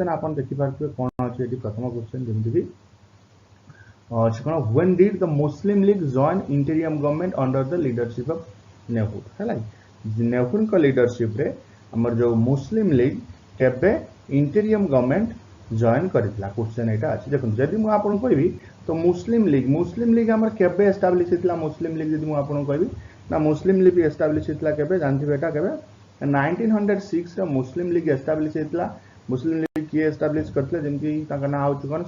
Question आप देखिए कौन अच्छे ये प्रथम क्वेश्चन जमीक कौन when did the Muslim league join इंटीरियम government under the leadership of Nehru है नेहरू का लीडरशिप रे हमर जो मुस्लिम लीग केबे इंटीरियम गवर्नमेंट जॉइन करथिला क्वेश्चन एटा अछि देखो जदि मु आपन कहबी तो मुस्लिम लीग हमर केबे एस्टैब्लिश हितला मुस्लिम लीग जदि मु आपन कहबी ना मुस्लिम लीग एस्टैब्लिश हितला केबे जानथि बेटा केबे 1906 रे मुस्लिम लीग एस्टैब्लिश हितला मुस्लिम लीग की एस्टैब्लिश करथले जेमति ताका ना होछ कोन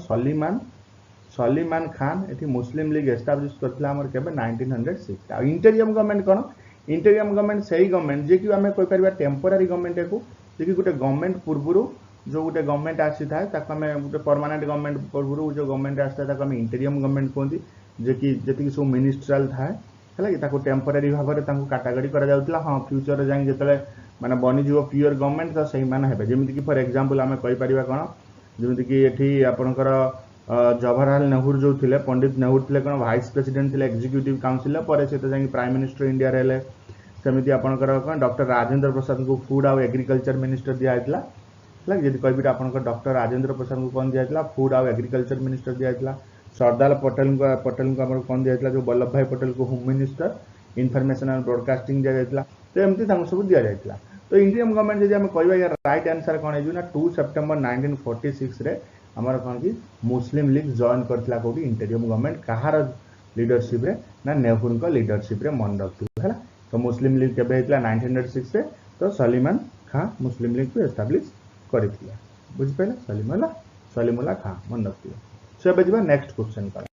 सलीमान खान एठी मुस्लिम लीग एस्टैब्लिश करथला हमर केबे 1906 आ इंटीरियम गवर्नमेंट कोन इंटीरियम गवर्नमेंट सही गवर्नमेंट जे कि हमें कोइ परबा टेम्पररी गवर्नमेंट को जे कि गुटे गवर्नमेंट पूर्वरु जो गोटे गवर्नमेंट आसी था ताको हमें गोटे परमानेंट गवर्नमेंट पूर्वरु जो गवर्नमेंट आसी था ताको हमें इंटीरियम गवर्नमेंट कहती जे कि जति सब मिनिस्ट्रियल था है ताको टेम्पररी भाव में ताको कैटेगरी करा जाउतला हां फ्यूचर जाई जतले माने बनी जीव प्योर गवर्नमेंट तो सही माने हेबे जेमिति कि फॉर एग्जांपल हमें कहि परिबा कोन जेमिति कि एठी आपनकर जवाहरलाल नेहरू जो थिले पंडित नेहरू थिले कोन वाइस प्रेसिडेंट थिले एग्जीक्यूटिव काउंसिल पर से तो जाई प्राइम मिनिस्टर इंडिया रहले सेमिति आपनकर कोन डॉक्टर राजेंद्र प्रसाद को फूड और एग्रीकल्चर मिनिस्टर दिया हितला जदि कहबी आपनकर डॉक्टर राजेंद्र प्रसाद को कौन दिया हितला फूड और एग्रीकल्चर मिनिस्टर दिया हितला सरदार पटेल को हमर कौन दिया हितला जो वल्लभ भाई पटेल को home minister information and broadcasting दिया हितला तो एमती सब दिया जाइतला तो इंडियन गवर्नमेंट जदि हम कहबा या राइट आंसर कोन हे ना 2 सितंबर 1946 रे हमर कोन की मुस्लिम लीग जॉइन करथला कोडी इंटीरियम गवर्नमेंट कहार लीडरशिप रे ना नेहरू का लीडरशिप रे मन रखथि हैला तो मुस्लिम लीग केबे हितला 1906 रे तो सलीमान खां मुस्लिम लीग को एस्टैब्लिश करथिला बुझ पाइला सलीमुल्लाह खां मन रखथि से बजबा नेक्स्ट क्वेश्चन पर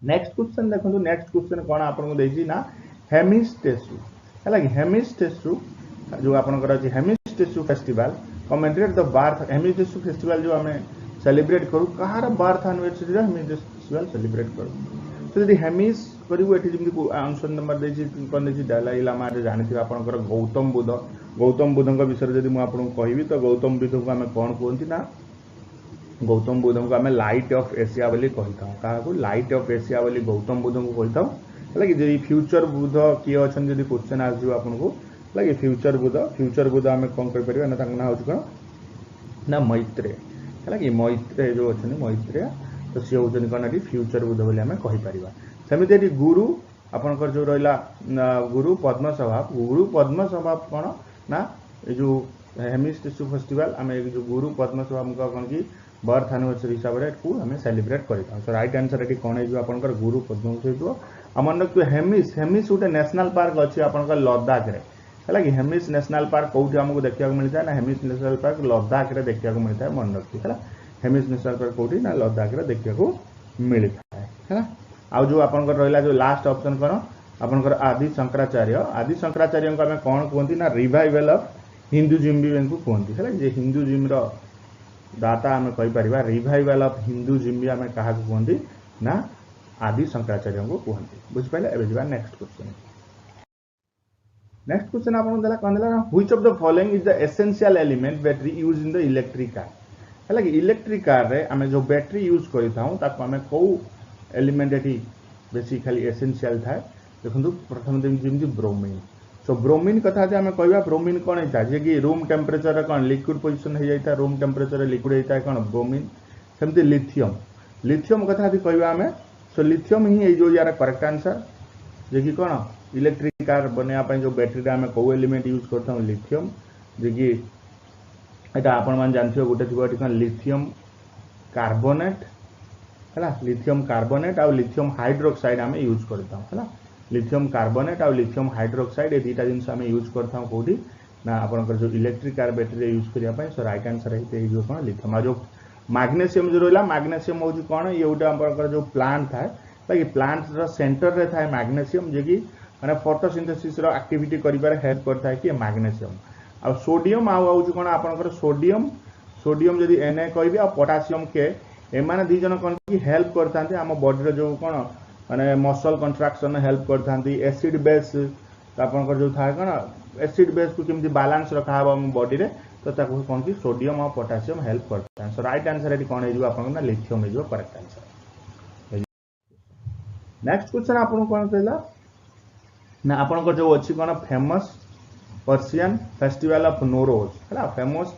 नेक्स्ट क्वेश्चन देखो नेक्स्ट क्वेश्चन कोन आपन को देछि ना हेमिस्टेसु हैला कि हेमिस्टेसु जो आपनकर अछि Hemis Tsechu festival commented the birth Hemis Tsechu festival जो हमें सेलिब्रेट करू कहार बर्थ एनिवर्सरी रे हेमिस्टेसु फेस्टिवल सेलिब्रेट करू तो यदि हेमिस करू एठी जेमि आंसर नंबर देछि कोन देछि दलाई लामा रे जानिथि आपनकर गौतम बुद्धଙ୍କ विषय यदि मु आपन कहबी तो गौतम बुद्ध को हमें कोन कहंती ना गौतम बुद्ध को हमें लाइट ऑफ एशिया बोली कहता हूं काहा को लाइट ऑफ एशिया बोली गौतम बुद्ध को कहता हूं हला कि जे फ्यूचर बुद्ध किए अछन यदि क्वेश्चन आ जो आपन को लागे फ्यूचर बुद्ध हमें कोन कर परिबा ना तांग ना होछ कोन ना मैत्रेय हला कि मैत्रेय जो अछन मैत्रेय तो से होछन कोन एटी फ्यूचर बुद्ध बोली हमें कहि परिबा सेमिति एटी गुरु आपनकर जो रहला गुरु पद्म स्वभाव कोन ना जो हेमिस्टेसु फेस्टिवल हमें जो गुरु पद्म स्वभाव का कोन की बर्थ एनिवर्सरी हिसाब रे को हमें सेलिब्रेट करता सो राइट आंसर एटी कोन है जो आपनकर गुरु पद्म स्वभाव हमन रख हेमिस उटे नेशनल पार्क अछि आपनकर लद्दाख रे हला कि हेमिस नेशनल पार्क कोठी हमको देखिया को मिलता है ना हेमिस नेशनल पार्क लद्दाख रे देखिया को मिलता है मन रखती हला हेमिस नेशनल पार्क कोठी ना लद्दाख रे देखिया को मिलता है हला आ जो आपनकर रहला जो लास्ट ऑप्शन कोन आपनकर आदि शंकराचार्य को हमें कोन कहंती ना रिवाइवल ऑफ हिंदुइज्म को कहंती हला जे हिंदुइज्म रो दाता हमें कहि परिबा रिवाइवल ऑफ हिंदुइज्म हमें कहा को कहंती ना आदि शंकराचार्य को कहंती बुझ पाइले एबे जबा नेक्स्ट क्वेश्चन आपन देला कोन देला which of the following is the essential element battery use in the electric car हला कि इलेक्ट्रिक कार रे हमें जो बैटरी यूज करिथाऊ ताको हमें को एलिमेंट एटी बेसिकली एसेंशियल था देखंतु प्रथम दिन जेमि ब्रोमीन सो ब्रोमीन कथा जे हमें कहबा ब्रोमीन कोन हेता जे कि रूम टेंपरेचर रे कोन लिक्विड पोजीशन हे जाइता रूम टेंपरेचर रे लिक्विड हेता कोन ब्रोमीन सेमति लिथियम कथा जे कहबा हमें सो लिथियम ही ए जो यार करेक्ट आंसर जे कि कोन इलेक्ट्रिक कार बनेया पय जो बैटरी रे हमें को एलिमेंट यूज करता हूं लिथियम जे कि एटा आपण मान जानथियो गोटे थिबो एटी कोन लिथियम कार्बोनेट हला लिथियम कार्बोनेट और लिथियम हाइड्रोक्साइड हमें यूज करता हूं हला लिथियम कार्बोनेट और लिथियम हाइड्रोक्साइड ए दीटा जिनस हमें यूज करता हूं कोठी ना आपनकर जो इलेक्ट्रिक कार बैटरी यूज करिया पय सो राइट आंसर है जो कोन लिथियम जो मैग्नीशियम जो रहला मैग्नीशियम हो कोन ये उटा आपनकर जो प्लांट था लाइक प्लांट रो सेंटर रे था मैग्नीशियम जे कि माने फोटोसिंथेसिस रो एक्टिविटी करि पर हेल्प करता है कि मैग्नीशियम आ सोडियम आउ कोन आपनकर सोडियम यदि Na कहबी आ पोटेशियम के एमाने दी जन कोन की हेल्प करथांती हम बॉडी रो जो कोन माने मसल कंट्रैक्शन हेल्प करथांती एसिड बेस आपनकर जो था कोन एसिड बेस को केमति बैलेंस रखा हम बॉडी रे तो ताको कोन की सोडियम और पोटेशियम हेल्प करता है सो राइट आंसर एटी कोन हे जो आपन ना लिथियम हे जो करेक्ट आंसर नेक्स्ट क्वेश्चन आपन कोन कहला ना आपनकर जो अछि कोन फेमस पर्शियन फेस्टिवल ऑफ नोरोज हला famous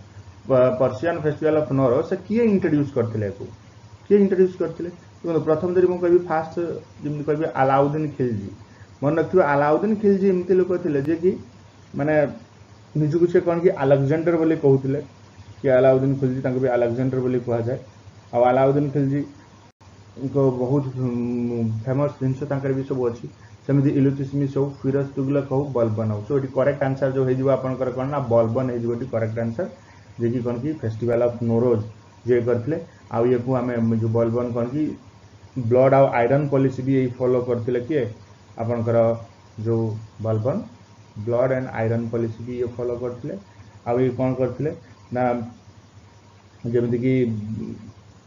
Persian festival of noro से किए इंट्रोड्यूस करथिले को किए इंट्रोड्यूस करथिले तो प्रथम जरी मु कहबी फास्ट जेमि कहबी अलाउद्दीन खिलजी मन रखियो अलाउद्दीन खिलजी एमती लोक थिले जे कि माने निजुक से कौन कि अलेक्जेंडर बोली कहूथिले कि अलाउद्दीन खिलजी तांको भी अलेक्जेंडर बोली कहा जाए आ अलाउद्दीन खिलजी को बहुत फेमस जिनस तांकर भी सब अछि सेमि इलुतमिश हो फिरोज तुगलक हो बलबन हो सो एटी करेक्ट आंसर जो हेजिबो आपनकर कोन ना बलबन हेजिबो एटी करेक्ट आंसर जे कि कोन कि फेस्टिवल ऑफ नोरोज जे करथिले आ ये को हमें जो बलबन कोन कि ब्लड आउ आयरन पॉलिसी भी यही फॉलो करथिले कि आपनकर जो Balban blood and iron policy भी ये फॉलो करथिले आ ये कोन करथिले ना जेमति कि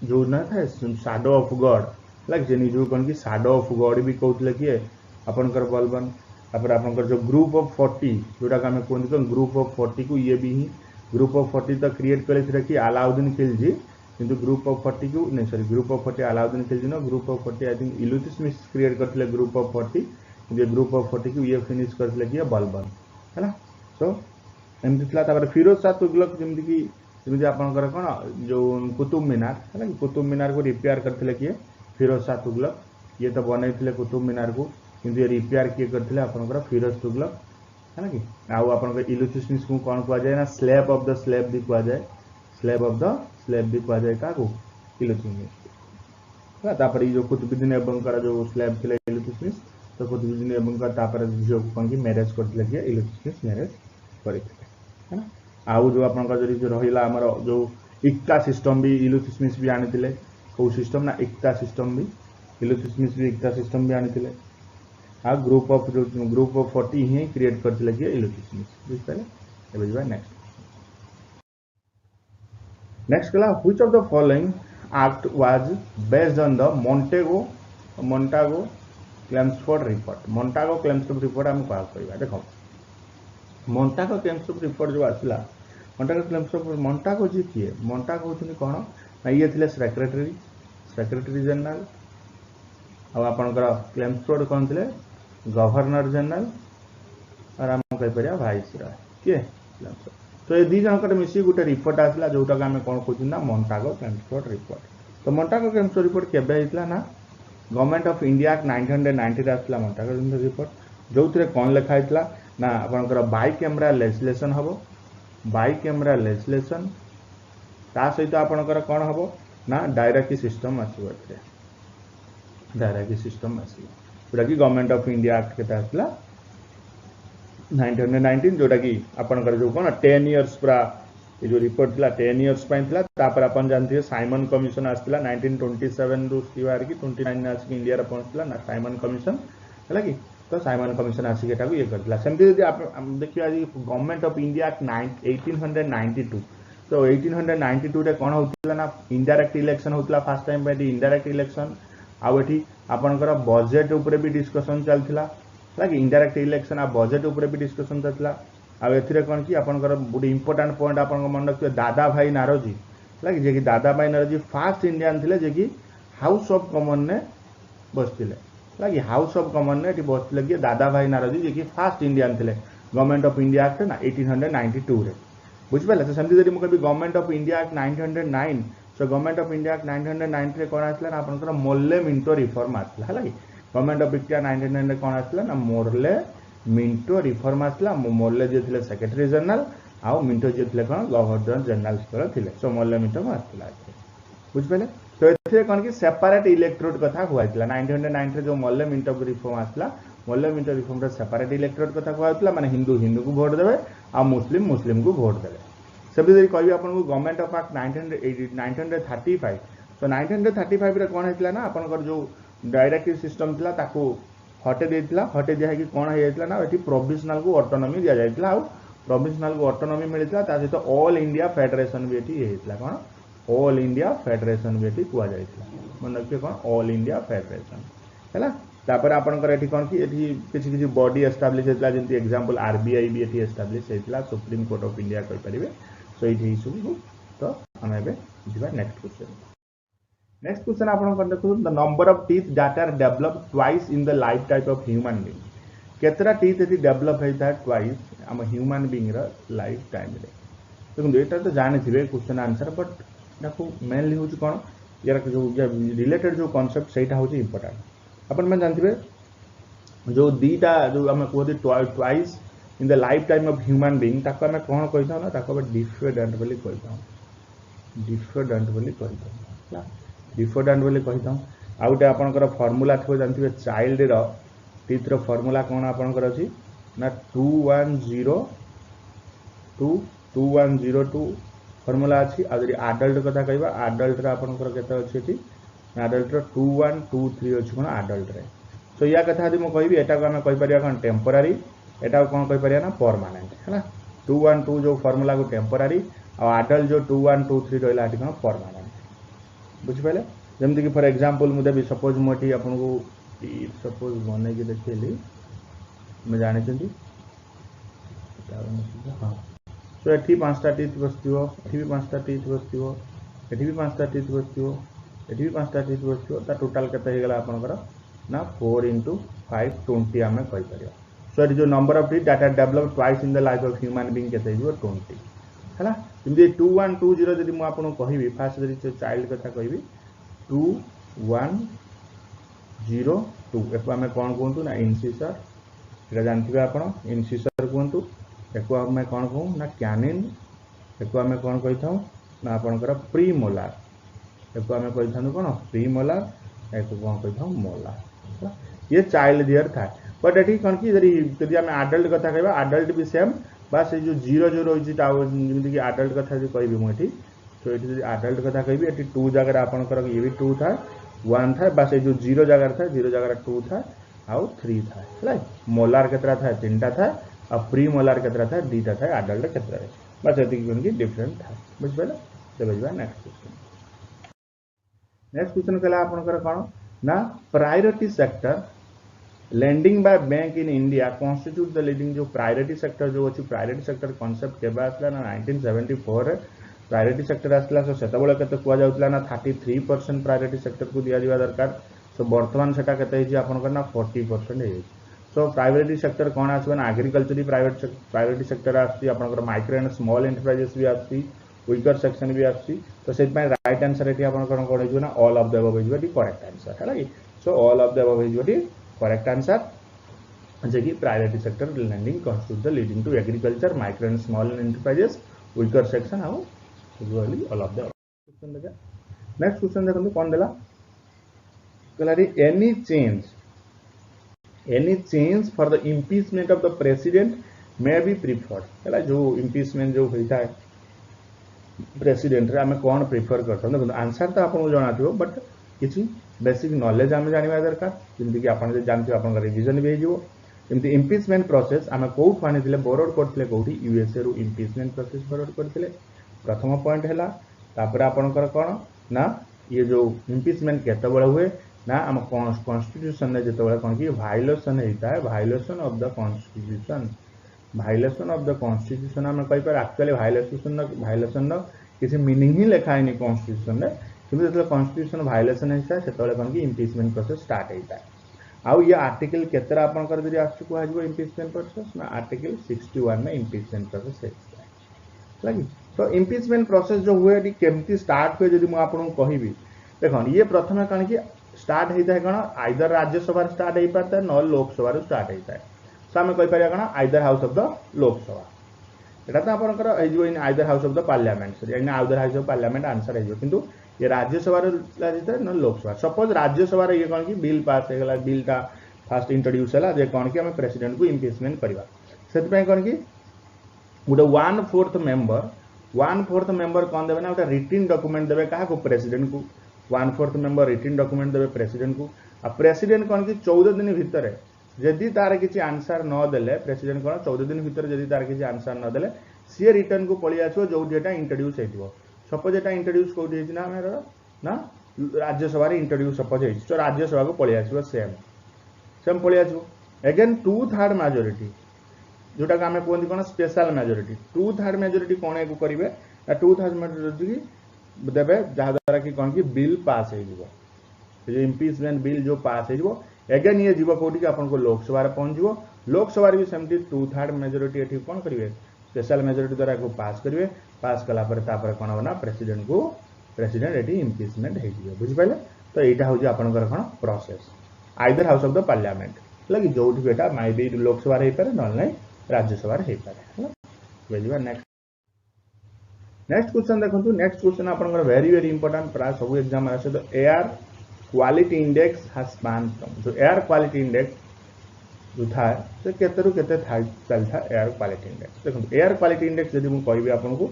जो ना था शैडो ऑफ गॉड लाइक जे निजु कोन कि शैडो ऑफ गॉड भी कहउतले कि आपनकर बलबन तापर आपनकर जो ग्रुप ऑफ 40 जोटा का हमें कोन ग्रुप ऑफ 40 को ये भी ही ग्रुप ऑफ 40 तो क्रिएट करे थे कि अलाउद्दीन खिलजी किंतु ग्रुप ऑफ 40 को नहीं sorry group of 40 Alauddin Khilji no group of 40 I think Iltutmish create करथिले ग्रुप ऑफ 40 ये ग्रुप ऑफ 40 को ये फिनिश करथिले कि बलबन है ना सो एमती थला तापर फिरोज शाह तुगलक जेमति कि जेमति आपनकर कोन जो कुतुब मीनार है ना कुतुब मीनार को रिपेयर करथिले कि फिरोज शाह तुगलक ये तो बनैथिले कुतुब मीनार को किंतु ये रिपेयर किए करथिले आपनकर फिरोज तुगलक है ना कि आउ आपनकर इलुतमिश को कोन कहा जाए ना स्लेब ऑफ द स्लेब भी कहा जाए स्लेब ऑफ द स्लेब भी कहा जाए का को इलुतमिश तापर जो कुतुबुद्दीन ऐबकर जो स्लेब थिले इलुतमिश तो कुतुबुद्दीन ऐबकर तापर जो कोन कि मैरिज करथिले कि इलुतमिश मैरिज करथिले है ना आउ जो आपनकर जो रहिला हमर जो इक्ता सिस्टम भी इलुतमिश भी आनिथिले को सिस्टम ना इक्ता सिस्टम भी इलुतमिश भी इक्ता सिस्टम भी आनिथिले आ ग्रुप ऑफ 40 ही क्रिएट करथिले कि इलुतमिश बुझ पाले एबे जबा नेक्स्ट कला which of the following act was based on the Montagu Chelmsford report Montagu Chelmsford report हम कहा कहबा देखो मोंटागो क्लेम्सफोर्ड रिपोर्ट जो आसिला मोंटागो जी किए मोंटागो होथि कोन ना ये थिले सेक्रेटरी जनरल आ आपनकर क्लेम्सफोर्ड कोन थिले गवर्नर जनरल और हम कह परिया वाइसरॉय के क्लेम्सफोर्ड तो ये दी जनकर मिसी गुटे रिपोर्ट आसिला जोटा का हमें कोन कहू ना मोंटागो क्लेम्सफोर्ड रिपोर्ट तो मोंटागो क्लेम्सफोर्ड रिपोर्ट केबे हितला ना गवर्नमेंट ऑफ इंडिया एक्ट 1990 रे आसिला मोंटागो रिपोर्ट जो थरे कोन लिखा हितला ना आपनकर बाई कैमरा लेजिस्लेशन हबो बाई कैमरा लेजिस्लेशन ता सहित आपनकर कोन हबो ना डायरेक्ट सिस्टम आसीबो एथे डायरेक्ट सिस्टम आसीबो जोटा कि गवर्नमेंट ऑफ इंडिया एक्ट केता आसिला 1919 जोटा कि आपनकर जो कोन 10 इयर्स पूरा ये जो रिपोर्ट थिला 10 इयर्स पय थिला तापर अपन जानथिए साइमन कमिशन आस्तिला 1927 रु स्टीवार की 29 आसी इंडिया रे पहुंचला ना साइमन कमिशन हला कि तो साइमन कमिशन आसी केटा को ये करथिला सेमति यदि आप देखियो आज गवर्नमेंट ऑफ इंडिया एक्ट 1892 तो 1892 रे कोन होतिला ना इनडायरेक्ट इलेक्शन होतिला first time by indirect election आ एठी आपनकर बजेट ऊपर भी डिस्कशन चलथिला लाइक इनडायरेक्ट इलेक्शन आ बजेट ऊपर भी डिस्कशन चलथिला आ एथिरे कोन कि आपनकर बहुत इंपोर्टेंट पॉइंट आपन मन रखियो दादा भाई नारोजी लाइक जे कि दादा भाई नारोजी फर्स्ट इंडियन थिले जे कि हाउस ऑफ कॉमन ने बसथिले लाइक हाउस ऑफ कॉमन ने एठी बसथिले कि दादा भाई नारोजी जे कि फर्स्ट इंडियन थिले गवर्नमेंट ऑफ इंडिया एक्ट ना 1892 रे बुझ पाले तो समझि जदि म कभी government of India act 1909 so government of India act 1909 रे कोन आसला ना आपनकर मोल्ले मिंटो रिफॉर्म आसला हला कि गवर्नमेंट ऑफ इंडिया 1909 रे कोन आसला ना मोर्ले मिंटो रिफॉर्म आसला मोर्ले जे थिले सेक्रेटरी जनरल आ मिंटो जे थिले कोन गवर्नर जनरल स्तर थिले सो मोर्ले मिंटो आसला बुझ पाले तो एथे कोन कि सेपरेट इलेक्टोरेट कथा हुआइतला 1909 रे जो मोर्ले मिंटो रिफॉर्म आसला मोर्ले मिंटो रिफॉर्म रे सेपरेट इलेक्टोरेट कथा हुआइतला माने हिंदू हिंदू को वोट देबे आ मुस्लिम मुस्लिम को वोट देबे सेबे जदि कहबी आपन को गवर्नमेंट ऑफ एक्ट 1935 तो 1935 रे कोन हेतला ना आपनकर जो डायरेक्ट सिस्टम थिला ताको हटे देथिला हटे दिया कि कोन हे जायतला ना एठी प्रोविजनल को ऑटोनॉमी दिया जायतला आ प्रोविजनल को ऑटोनॉमी मिलितला ता सहित ऑल इंडिया फेडरेशन भी एठी हेतला कोन ऑल इंडिया फेडरेशन भी एठी कुआ जायतला मन रखियो कोन ऑल इंडिया फेडरेशन हैला तापर आपनकर एठी कोन कि एठी किछि किछि बॉडी एस्टैब्लिश हेतला जेंति एग्जांपल आरबीआई भी एठी एस्टैब्लिश हेतला सुप्रीम कोर्ट ऑफ इंडिया कहि परिबे सो एठी इशू तो हम एबे जिबा नेक्स्ट क्वेश्चन आपन कर देखो the number of teeth that are developed twice in the lifetime of human being केतरा टीथ एठी डेवलप हेता ट्वाइस हम ह्यूमन बीइंग रा लाइफ टाइम रे देखो ये तो जानी थे क्वेश्चन आंसर बट मेनली हूँ कौन यार जो रिलेटेड जो कॉन्सेप्ट से हूँ इंपोर्टाट अपन मैंने जानते जो दीटा जो आम कहते twice in the life time of human being ताको आम कौन कही था ना ताको डिफेडेंट बोली कही था डिफेडेंट बोली कही था डिफेडेंट बोली कही था आ गोटे आपनकर फार्मूला थो जानते चाइल्ड रो टीथ रो फार्मूला कौन आपनकर अछि ना 2102 फार्मूला अच्छी आदि आडल्ट कथा कहबा आडल्ट रे आपनकर केते अछि एठी आडल्ट रो 2123 अछि कोन आडल्ट रे सो या कथा यदि मैं कहबी एटा को हम कहि परिया कोन टेम्पररी एटा कोन कहि परिया ना परमानेंट हैला 212 जो फार्मूला को टेम्पररी आ आडल्ट जो 2123 रहला एठी कोन परमानेंट बुझि पले जेमति कि फॉर एग्जांपल मुदे भी सपोज मोटी आपन को सपोज बने के देखिली मैं जानि छथि हां सो एठी पांचटा टीथ बसथियो एठी भी पांचटा टीथ बसथियो एठी भी पांचटा टीथ बसथियो एठी भी पांचटा टीथ बसथियो ता टोटल केते हे गेला आपनकर ना 4 into 5 20 आम कही पार सो जो number of teeth that are developed twice in the life of human being केते हो 20 हैला जमि 2120 जदि मु आपन कहबी फास्ट जदि चाइल्ड कथा कहबी 2102 एको आम कौन कहतु ना इनसिसर एटा जानथिबे आपण इनसिसर कहतु एको आम कौन कहू ना कैनिन एको आम कौन कहि थाउ ना आपनकर प्रीमोलार एको आम कहि थानु कोन प्रीमोलार एको कौन कहि थाउ मोलार ये चाइल्ड दियर था बट एटी कौन कि यदि आम आडल्ट कथा कहबा आडल्ट भी सेम बस ये जो जीरो जो रही जमी कि आडल्ट कथा जो कहि मुझे तो ये आडल्ट कथा कहि ये 2 जगह आपनकर ये भी 2 था 1 था बस ये जो जीरो जगह था 0 जगह 2 था आउ 3 था है मोलार केतरा था 3टा था और प्री मोलार केतरा था 2टा था आडल्ट केतरा बस ये डिफरेंट था बुझ पाले तो बुझबा नेक्स्ट क्वेश्चन कला आपनकर कोन ना priority sector lending by bank in India constitute the leading जो प्रायोरिटी सेक्टर जो अछि प्रायोरिटी सेक्टर कांसेप्ट केबा आसला ना 1974 रे प्रायोरिटी सेक्टर आसला सो सेता बेला केते कुआ जाउतला ना 33% प्रायोरिटी सेक्टर को दिया दिबा दरकार सो वर्तमान सेटा केते हिजी आपन करना 40% हे सो प्रायोरिटी सेक्टर कोन आसबा ना एग्रीकल्चर प्रायोरिटी सेक्टर आसी आपन कर माइक्रो एंड स्मॉल एंटरप्राइजेस भी आसी वीकर सेक्शन भी आसी तो सेट में राइट आंसर एटी आपन कोन कोन हिजो ना ऑल ऑफ द अबव हिजो दी करेक्ट आंसर हैला कि so all of the above हिजो दी करेक्ट आंसर जे कि priority sector lending constitute the leading to agriculture micro and small enterprises weaker section how usually all of the question देखा next question देखो कौन देला कहला any change for the impeachment of the president may be preferred हैला जो impeachment जो होता है प्रेसिडेंट रे हमें कौन प्रिफर करता देखो आंसर तो आपको जाना थियो बट किछि बेसिक नॉलेज हमें जानवा दरकार जेमति कि आपन जे जानथियो आपन रिवीजन भी हेजिवो जेमति इंपीचमेंट प्रोसेस हमें कोउठ आनिथिले बोरोड करथिले कोउठी यूएसए रु इंपीचमेंट प्रोसेस बोरोड करथिले प्रथम पॉइंट हैला तापर आपनकर कोन ना ये जो इंपीचमेंट केते बळे हुए ना हम कॉन्स्टिट्यूशन ने जेते बळे कोन कि वायलेशन हेता है वायलेशन ऑफ द कॉन्स्टिट्यूशन हमें कहि पर एक्चुअली वायलेशन न किसी मीनिंग ही लिखा है नहीं कॉन्स्टिट्यूशन ने किंतु जो कॉन्स्टिट्यूशन वायलेशन होता है सेतबेले कोन कि इंपीचमेंट प्रोसेस स्टार्ट होता है आउ ये आर्टिकल केतरा आपनकर जदि आसु को आजबो इंपीचमेंट प्रोसेस ना आर्टिकल 61 में इंपीचमेंट प्रोसेस है लगी तो इंपीचमेंट प्रोसेस जो हुए डी केमती स्टार्ट हुए जदि म आपन कहिबी देखन ये प्रथम कान कि स्टार्ट होता है कोन आइदर राज्यसभा स्टार्ट हो पाता है न लोकसभा स्टार्ट होता है सो हम कहि परिया कोन either house of the Lok Sabha एटा तो आपनकर एजो in either house of the parliament sorry in either house of parliament answer है किंतु ये राज्यसभा न लोकसभा सपोज राज्यसभा ये कौन कि बिल पास होगा बिलटा फास्ट इंट्रोड्यूस है जे कौन कि हम प्रेसिडेंट को इंपीचमेंट करवा से कौन कि गोटे 1/4 मेंबर कौन देवे ना गोटे रिटन डॉक्यूमेंट देवे क्या प्रेसिडेंट को 1/4 मेंबर रिटन डॉक्यूमेंट देवे प्रेसिडेंट को आ प्रेसिडेंट कौन कि 14 दिन भितर जदि तार किसी आंसर न देले प्रेसिडेंट कौन 14 दिन भितर जदि तार किसी आंसर न देले सी रिटर्न को पळि आछो जो जेटा इंट्रोड्यूस हेतिबो सपोज एटा इंट्रोड्यूस कोठी हेछि ना हमर ना राज्यसभा रे इंट्रोड्यूस सपोज हेछि तो राज्यसभा को पळि आछो सेम पळि आछो अगेन 2/3 मेजॉरिटी जोटा का हमें कोन कोन स्पेशल मेजॉरिटी 2/3 मेजॉरिटी कोन एको करिवे 2/3 मेजॉरिटी देबे जहा द्वारा कि कोन कि बिल पास हे जिवो जे इंपीचमेंट बिल जो पास हे जिवो अगेन ये जीव कोठी कि आपन को लोकसभा रे पहुंच जिवो लोकसभा रे भी सेमती 2/3 मेजॉरिटी एठी कोन करिवे स्पेशल मेजॉरिटी द्वारा को पास करिवे पास कला पर तापर कोन होना प्रेसिडेंट एटी इम्पीचमेंट हे दियो बुझि पाले। तो एटा हो जे आपनकर कोन process either house of the parliament लगी जोठी बेटा माय बी लोकसभा रे पारे न नै राज्यसभा रे पारे हला बुझिबा। नेक्स्ट क्वेश्चन देखंतु नेक्स्ट क्वेश्चन आपनकर वेरी वेरी इंपोर्टेंट प्राय सब एग्जाम आसे। तो air quality index has span from जो एयर क्वालिटी इंडेक्स जो था से केते रु केते था चल था एयर क्वालिटी इंडेक्स। देखो एयर क्वालिटी इंडेक्स यदि मु कहबी आपन को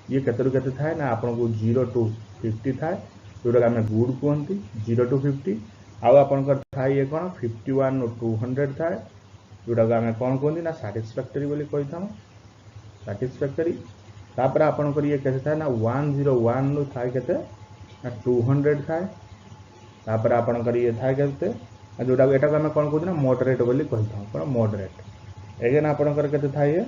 ये केते रु केते था ना आपन को 0 टू 50 था जोटा हमें गुड कहंती 0 टू 50 आउ आपन कर था ये कोन 51 टू 200 था जोटा हमें कोन कहंती ना सैटिस्फैक्टरी बोली कहि था सैटिस्फैक्टरी। तापर आपन कर ये केते था ना 101 नु था केते ना 200 था। तापर आपन कर ये था केते जोटा एटा को हमें कौन कहते ना मॉडरेट बोली कहि था कोन मॉडरेट। एगेन आपन कर केते था ये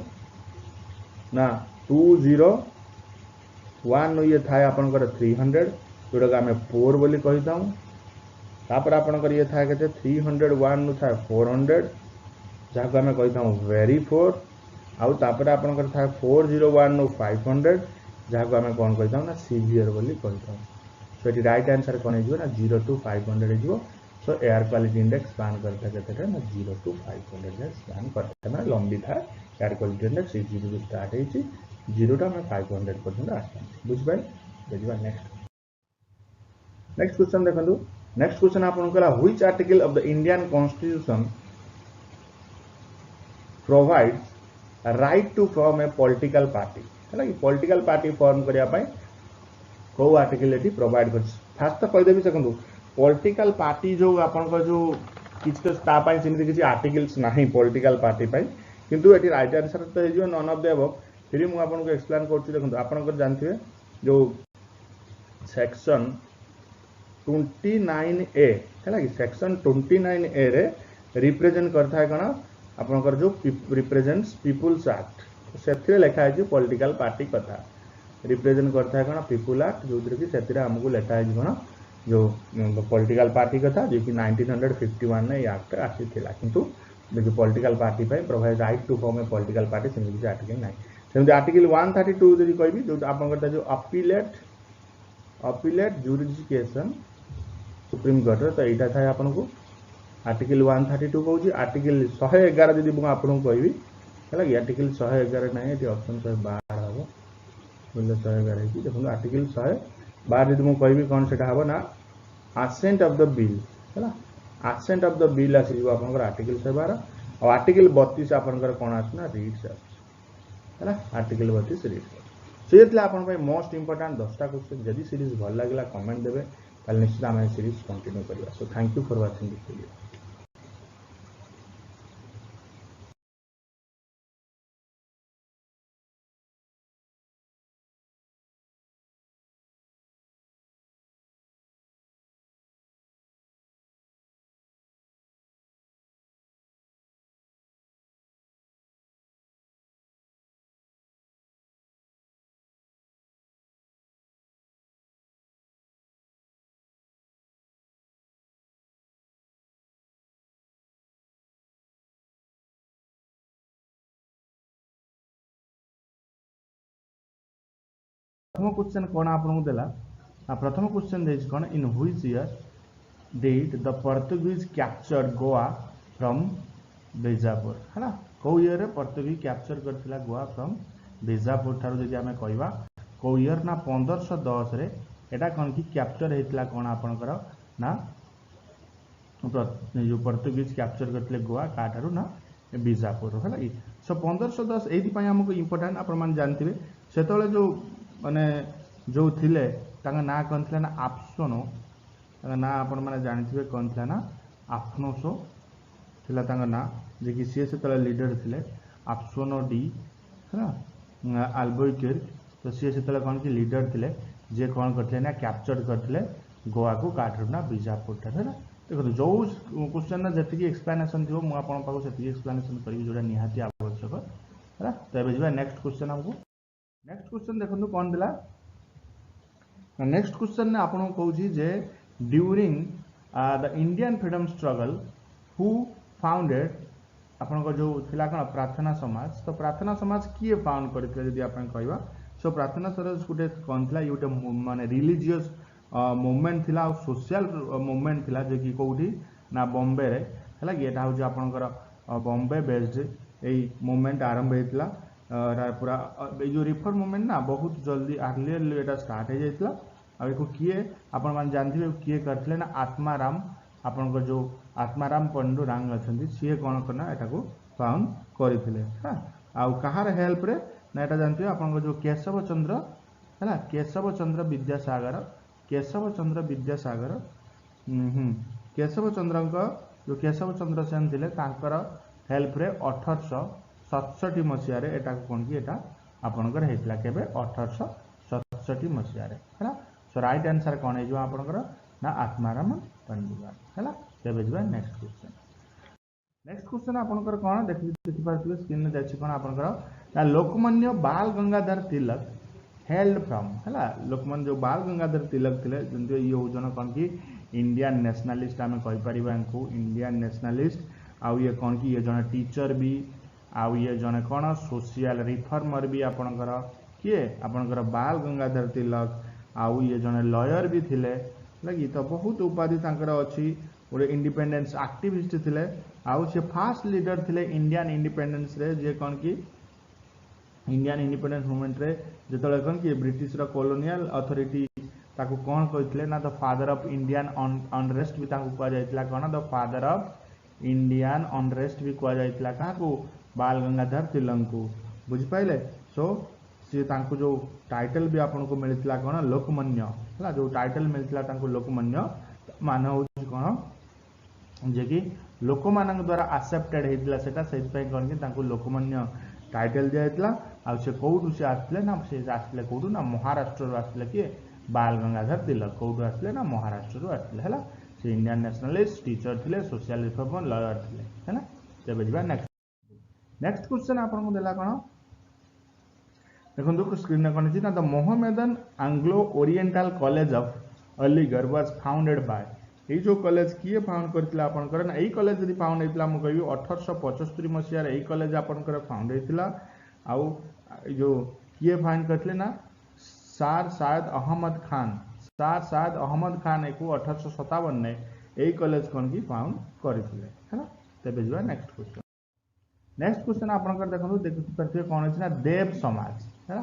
ना 201 नु ये था आपन कर 300 जोटा को हमें 4 बोली कहि था। तापर आपन कर ये था केते 301 नु था 400 जहा को हमें कहि था वेरी 4 आउ तापर आपन कर था 401 नु 500 जहा को हमें कौन कहि था ना सीवियर बोली कहि था। सो एटी राइट आंसर कोन हे जिवो ना 0 टू 500 हे जिवो। सो एयर क्वालिटी इंडेक्स स्पैन करता कहते हैं ना 0 टू 500 है स्पैन करता है लंबी था air quality index 0 to start है 0 टा में 500 पर्यंत आसता बुझ पाए बुझबा। नेक्स्ट क्वेश्चन देखंतु नेक्स्ट क्वेश्चन आपन कला which article of the Indian constitution provides right to form a political party है कि पॉलिटिकल पार्टी फॉर्म करिया पय को आर्टिकल एटी प्रोवाइड कर। फास्ट तो कहि देबी सकंतु पॉलिटिकल पार्टी जो आपन को जो किछ ता पाई सेमि किछ आर्टिकल्स नाही पॉलिटिकल पार्टी पाई किंतु एटी राइट आंसर तो हे जो नन ऑफ द अबव। फिर मु आपन को एक्सप्लेन करछि देखंतु आपन को जानथिबे जो सेक्शन 29A हैला कि सेक्शन 29A रे रिप्रेजेंट करथा है कोन आपन को जो रिप्रेजेंट्स पीपल्स एक्ट सेथिरे लिखा है जो पॉलिटिकल पार्टी कथा रिप्रेजेंट करथा है कोन पीपल एक्ट जो कि सेथिरे हमकु लिखा है कोन जो पॉलिटिकल पार्टी कथा जो कि 1951 में एक्ट आसी थिला किंतु जो पॉलिटिकल पार्टी पे provide right to form a political party सेमि कि आर्टिकल नाही। सेमि आर्टिकल 132 जदि कहबी जो आपन करता जो अपीलेट जुरिडिक्शन सुप्रीम कोर्ट तो एटा था आपन को आर्टिकल 132 कहूची। आर्टिकल 111 जदि मु आपन को कहबी हला कि आर्टिकल 111 नाही एटी ऑप्शन 112 हबो बोले 111 की देखो आर्टिकल 112 जदि मु कहबी कोन सेटा हबो ना assent of the bill है assent of the bill आसी जो आपन आर्टिकल 112 और आर्टिकल 32 आपन कोन आसना रीड्स है आर्टिकल 32 रीड्स। सो ये आपन भाई मोस्ट इंपोर्टेंट 10टा क्वेश्चन जदि सीरीज भल लागला कमेंट देबे ताले निश्चित हम सीरीज कंटिन्यू करबा। So thank you for watching this video. प्रथम क्वेश्चन कौन आपको देला प्रथम क्वेश्चन देज कौन in which year did the Portuguese capture Goa from Bijapur है कौ ईयर पोर्तुगीज कैप्चर करथिला गोवा फ्रॉम बीजापुर ठारू जदि आमे कहबा कौ ईयर ना 1510 रे एटा कौन की कैप्चर हेतला कौन आपनकर ना जो पोर्तुगीज कैप्चर करथिले गोवा का ठारू ना बीजापुर है कि। सो 1510 एथि पय हमको इंपोर्टेंट आपण मान जानथिबे सेतले जो माने जो थिले तांगा ना कोन थिला ना आप्सोनो तांगा ना आपण माने जानिथिबे कोन थिला ना आफनोसो थिला तांगा ना जे कि से सेतले लीडर थिले आप्सोनो डी है अल्बुकर्क तो से सेतले कोन की लीडर थिले जे कोन करथिले ना कैप्चर करथिले गोवा को काठर ना बीजापुर ठार है। देखो जो क्वेश्चन ना जति की एक्सप्लेनेशन थियो मु आपण पाको सेति एक्सप्लेनेशन करी जोडा निहाती आवश्यक है। तो एबे जिबा नेक्स्ट क्वेश्चन हमको नेक्स्ट क्वेश्चन देखो कौन दिला नेक्स्ट क्वेश्चन ने आपन कहूँ जे during the Indian freedom struggle who founded आपन को जो थिला कौन प्रार्थना समाज तो प्रार्थना समाज किए फाउंड करथिले जदि आपन कहबा सो प्रार्थना सरोज गोटे कौन था ये गोटे माने रिलीजियस मूवमेंट थिला और सोशल मूवमेंट थिला जे कि कोठी ना बॉम्बे रे हला कि एटा होची आपनकर बॉम्बे बेस्ड एई मूवमेंट आरंभ हेतला पूरा ए जो रिफॉर्म मूवमेंट ना बहुत जल्दी अर्लियर एटा स्टार्ट हो जाइतला आ एको किए आपण मान जानथिबे किए करथले ना आत्माराम आपनकर जो आत्माराम पंडुरांग अछंती सीए कोन करना एटा को फाउंड करथिले हा आ कहार हेल्प रे ना एटा जानथिबे आपनकर जो केशव चंद्र है केशव चंद्र विद्यासागर केशव चंद्र विद्यासागर केशव चंद्र जो केशव चंद्र सेन थे हेल्प रे 1867 मसीह एटा कौन कि एटा आपनकर हेतला केबे 1867 मसीह है सो राइट आंसर कौन है आपनकर ना आत्माराम पंडुरांग है तेबे जबा नेक्स्ट क्वेश्चन आपनकर कौन देखि पारथिबे स्क्रीन में जाछि कौन आपनकर ना लोकमान्य बाल गंगाधर तिलक हेल्ड फ्रॉम है लोकमान जो बाल गंगाधर तिलक थे जंतु ये होजन कौन कि इंडियन नेशनलिस्ट आम कहीपर इंडियन नेशनलिस्ट आउ ये कौन कि ये जन टीचर भी आउ ये जन कौन सोशल रिफॉर्मर भी आपणकर किए आपणकर बाल गंगाधर तिलक आउ ये जन लॉयर भी थिले लगी तो बहुत उपाधि तांकर अछि गोटे इंडिपेंडेंस एक्टिविस्ट थिले आउ से फास्ट लीडर थिले इंडियन इंडिपेंडेंस रे जे कौन कि इंडियन इंडिपेंडेंस मूवमेंट रे जतले कौन कि ब्रिटिश रो कॉलोनियल अथॉरिटी ताकू कौन कहते ना the father of Indian unrest भी ताकू कह जाइतला कौन the father of Indian unrest भी कह जाइतला काकू बाल गंगाधर तिलक को बुझ पाइले सो सी तांकू जो टाइटल भी आपन को मिलतिला कौन लोकमान्य हला जो टाइटल मिलतिला तांकू लोकमान्य मान हो कौन जे कि लोकमानक द्वारा एक्सेप्टेड हेतिला सेटा सेति पय कौन कि तांकू लोकमान्य टाइटल दिया हेतिला आ से कोउटू से आसले ना से आसले कोउटू ना महाराष्ट्र रो आसले कि बाल गंगाधर तिलक कोउटू आसले ना महाराष्ट्र रो आसले हला से इंडियन नेशनलिस्ट टीचर थिले सोशल रिफॉर्मर लॉयर थिले हैना तेबे जबा नेक्स्ट क्वेश्चन आपन को देला कोन देखो स्क्रीन में कौन ना the Mohammedan Anglo oriental college of Aligarh was founded by ये जो कॉलेज किए फाउंड करथिला आपनकर ना एई कॉलेज जदी फाउंड हेतिला म कहबी 1875 मसिया रे एई कॉलेज आपनकर फाउंड हेतिला आउ जो किए फाउंड करथिले ना सार शायद अहमद खान एको 1857 ने एई कॉलेज कोन की फाउंड करथिले हैना तबे जबा नेक्स्ट क्वेश्चन आपनकर देखि परथिबे कोन अछि ना देव समाज है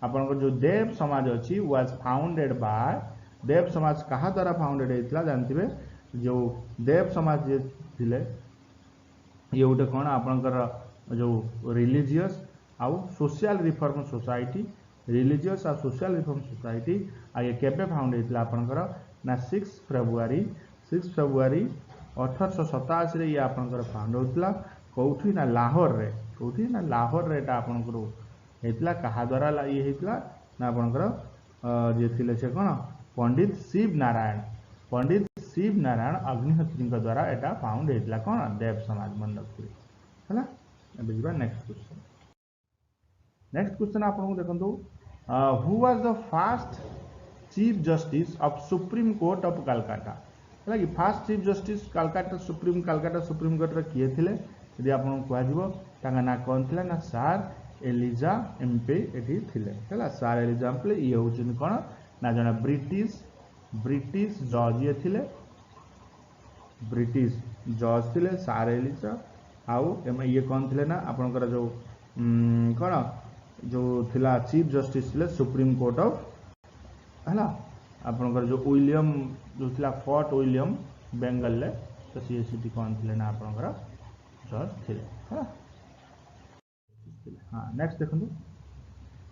आपनकर जो देव समाज अछि वाज फाउंडेड बाय देव समाज कहा द्वारा फाउंडेड हेतिला जानथिबे जो देव समाज जे थिले ये गोटे कौन आपनकर जो रिलीजियस आउ सोशल रिफॉर्म सोसाइटी रिलीजियस आ सोशल रिफॉर्म सोसाइटी आ ये केबे फाउंड हेतिला आपनकर ना 6 फरवरी 1887 रे ये आपनकर फाउंड होतिला कोठी ना लाहौर रे एटा आपनकर हेतिला कहा द्वारा ये हेतिला ना आपनकर जे थिले से कोन पंडित शिव नारायण अग्निहोत्री द्वारा एटा फाउंड हेतिला कोन देव समाज मन रखिले हैला एबे जिबा नेक्स्ट क्वेश्चन आपन को देखंतु who was the first chief justice of supreme court of Calcutta हैला कि first chief justice Calcutta supreme court रे किए थिले यदि आपन को कहजिवो तांगा ना कोन थिला ना सर एलिजा एम्पे एठी थिले हैला सर एलिजा एम्पे ये होचिन कोन ना जने ब्रिटिश जज ये थिले ब्रिटिश जज थिले सर एलिजा आउ ये कोन थिले ना आपनकर जो कोन जो थिला चीफ जस्टिस थिले सुप्रीम कोर्ट ऑफ हैला आपनकर जो विलियम जो थिला फोर्ट विलियम बेंगल ले तो सीएसटी कोन थिले ना आपनकर जज थिले हैला हां नेक्स्ट देखंतु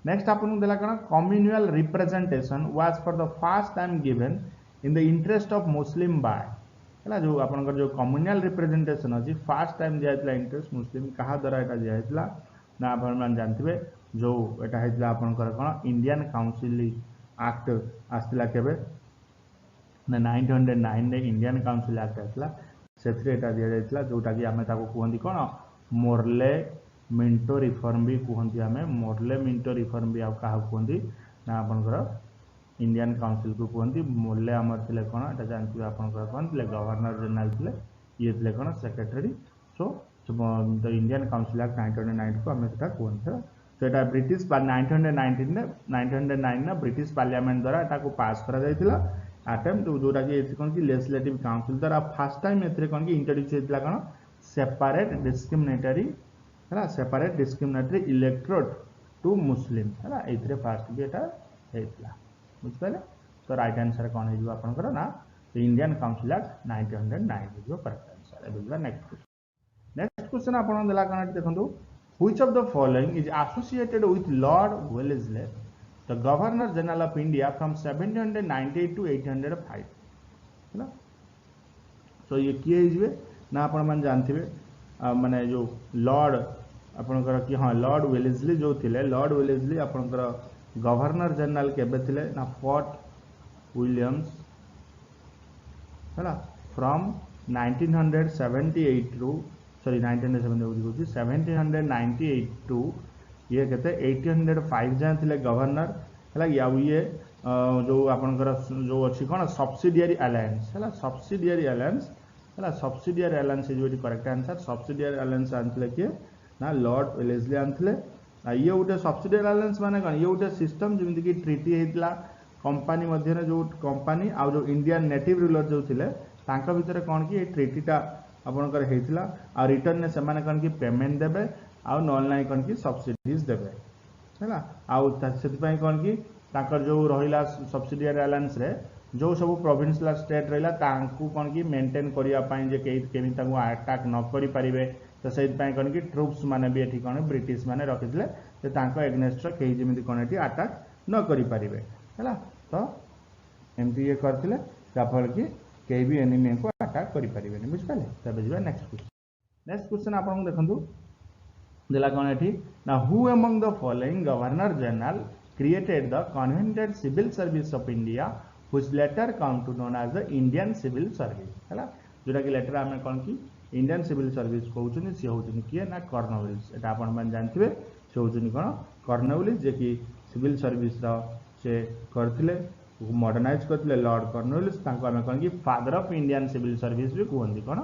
नेक्स्ट आपन देला कना communal representation was for the first time given in the interest of Muslim by हैला जो आपनकर जो कम्युनल रिप्रेजेंटेशन अछि फर्स्ट टाइम दियातला इंटरेस्ट मुस्लिम कहा द्वारा एटा दियातला ना आपन मान जानथिबे जो एटा हेतला आपनकर कना इंडियन काउंसिल एक्ट आस्तिला केबे ना 1909 ने इंडियन काउंसिल एक्ट आस्तिला सेथरे एटा दिया जायतला जोटा कि हमें ताको कहंदी कोन मोरले मिंटो रिफॉर्म भी कहंती हमें मोरले मिंटो रिफॉर्म भी आ कहा कहंदी ना आपनकर इंडियन काउंसिल को कहंती मोरले हमर थिले कोन एटा जानथि आपनकर कोन थिले गवर्नर जनरल थिले ये थिले कोन secretary so the Indian council act 1909 को हमें सेटा कहंती तो एटा ब्रिटिश 1909 ना ब्रिटिश पार्लियामेंट द्वारा एटा को पास करा जायतिला अटेम्प्ट जोटा कि कौन की लेजिस्लेटिव काउंसिल द्वारा फर्स्ट टाइम एथरे कौन की इंट्रोड्यूस हेतिला कौन सेपरेट डिस्क्रिमिनेटरी है सेपरेट डिस्क्रिमिनेटरी इलेक्ट्रोड टू मुस्लिम है एथरे फर्स्ट भी एटा हेतिला बुझ पाले तो राइट आंसर कौन हे जो आपनकर ना इंडियन काउंसिल एक्ट 1909 जो करेक्ट आंसर ए बुझबा नेक्स्ट क्वेश्चन आपन देला कन देखंतु which of the following is associated with Lord Wellesley the Governor General of India from 1798 to 805 है ना तो ये किए हिजबे ना आपण मन जानथिबे माने जो लॉर्ड आपनकर कि हां लॉर्ड वेलेस्ली जो थिले लॉर्ड वेलेस्ली आपनकर गवर्नर जनरल केबे थिले ना फोर्ट विलियम्स है ना फ्रॉम 1978 टू सॉरी 1798 टू ये कहते 1805 जाए थिले गवर्नर है या ये जो आपनकर जो अच्छी कौन सब्सिडियरी अलायंस है सब्सिडियरी अलायंस है सब्सिडियरी अलायंस जो करेक्ट आंसर सब्सिडियरी अलायंस आनथिले कि ना लॉर्ड वेलेस्ली आनथिले ये गोटे सब्सिडियरी अलायंस माने कौन ये गोटे सिस्टम जमी कि ट्रिटी हेतिला कंपनी मध्य जो कंपनी आ जो इंडियन नेटिव रूलर जो थिले तांका भितर कौन कि ट्रिटीटा आपनकर हेतिला आ रिटर्न ने समान कौन कि पेमेंट देबे आ नॉन कौन कि सब्सिडीज देबे हैला आ सेति पई कौन कि ताकर जो रहिला सब्सिडियरी अलायंस रे जो सब प्रोविंशियल स्टेट रहिला तांकू कौन कि मेंटेन करिया पई जे केमी तांकू अटैक न करि परिबे तो सेति पई कौन कि ट्रूप्स माने भी एठी कौन ब्रिटिश माने रखिथिले जे तांको एग्नेस्ट केही जेमिति कौन एठी अटैक न करि परिबे हैला तो एमपी ये करथिले जाफल कि केही भी एनिमी को अटैक करि परिबेनी बुझ पाले तबे जिबा नेक्स्ट क्वेश्चन आपन देखंतु देला कौन एठी ना who among the following governor general created the convented civil service of India which later come to known as the Indian civil service हैला जोटा कि लेटर आमे कोन की इंडियन सिविल सर्विस कहउछनी से होउछनी किए ना कॉर्नवालिस एटा आपण मन जानथिबे से होउछनी कोन कॉर्नवालिस जे कि सिविल सर्विस रा से करथिले मॉडर्नाइज करथिले लॉर्ड कॉर्नवालिस तांको आमे कोन की father of Indian civil service भी कहंदी कोन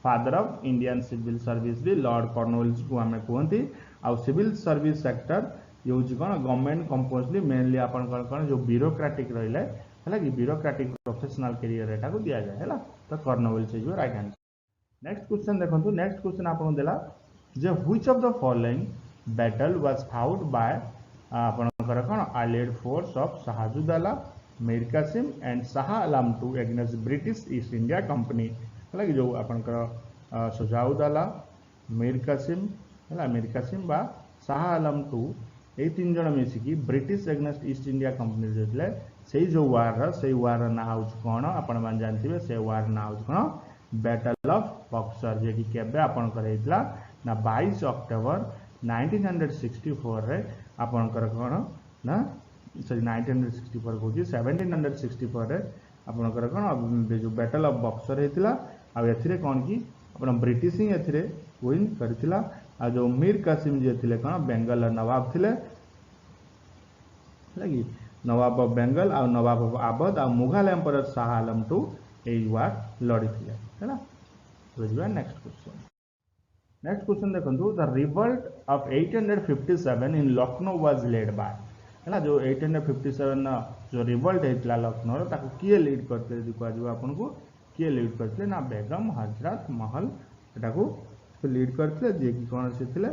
father of Indian civil service भी लॉर्ड कॉर्नवालिस को आमे कहंती आ सिविल सर्विस सेक्टर ये हूँ कौन गवर्नमेंट कंपोजली मेनली आपन कौन जो ब्यूरोक्रेटिक रही है कि ब्यूरोक्रेटिक प्रोफेशनल कैरियर एटा को दिया जाए है तो कॉर्नवालिस से जो राइट आंसर नेक्स्ट क्वेश्चन देखंतु नेक्स्ट क्वेश्चन आपन देला जे which of the following battle was fought by आपन कौन allied force of Shujauddaula Mir Qasim and Shah Alam two against British East India company है कि जो आपन शाहजुदाला मीर कासिम बा शाह आलम टू ये तीन जन मिसिकी British against East India company जो से जो वार ना हूँ कौन आपण मैंने जानते से वार ना हूँ कौन बैटल ऑफ बक्सर जे कि केबे आपण करैतला ना 22 अक्टोबर 1964 रे आपण कौन ना सॉरी 1964 को 1764 रे आपण कौन जो बैटल ऑफ बक्सर हेतिला आ एथिरे कौन की आपण ब्रिटिश ही एथिरे विन करथिला आ जो मीर कासिम जी थे कौन बेंगल नवाब थे लगी नवाब ऑफ बेंगल आ नवाब ऑफ आवध आ Mughal emperor Shah Alam two a war लड़ी थे है ना बुझिबा नेक्स्ट क्वेश्चन देखंतु the revolt of 857 in Lucknow was led by है ना जो 857 जो रिवोल्ट हेतला लखनऊ ताको किए लीड करते देखो आज आपन को किए लीड करते ना बेगम हजरत महल एटा को लीड करते जे कि कौन से थिले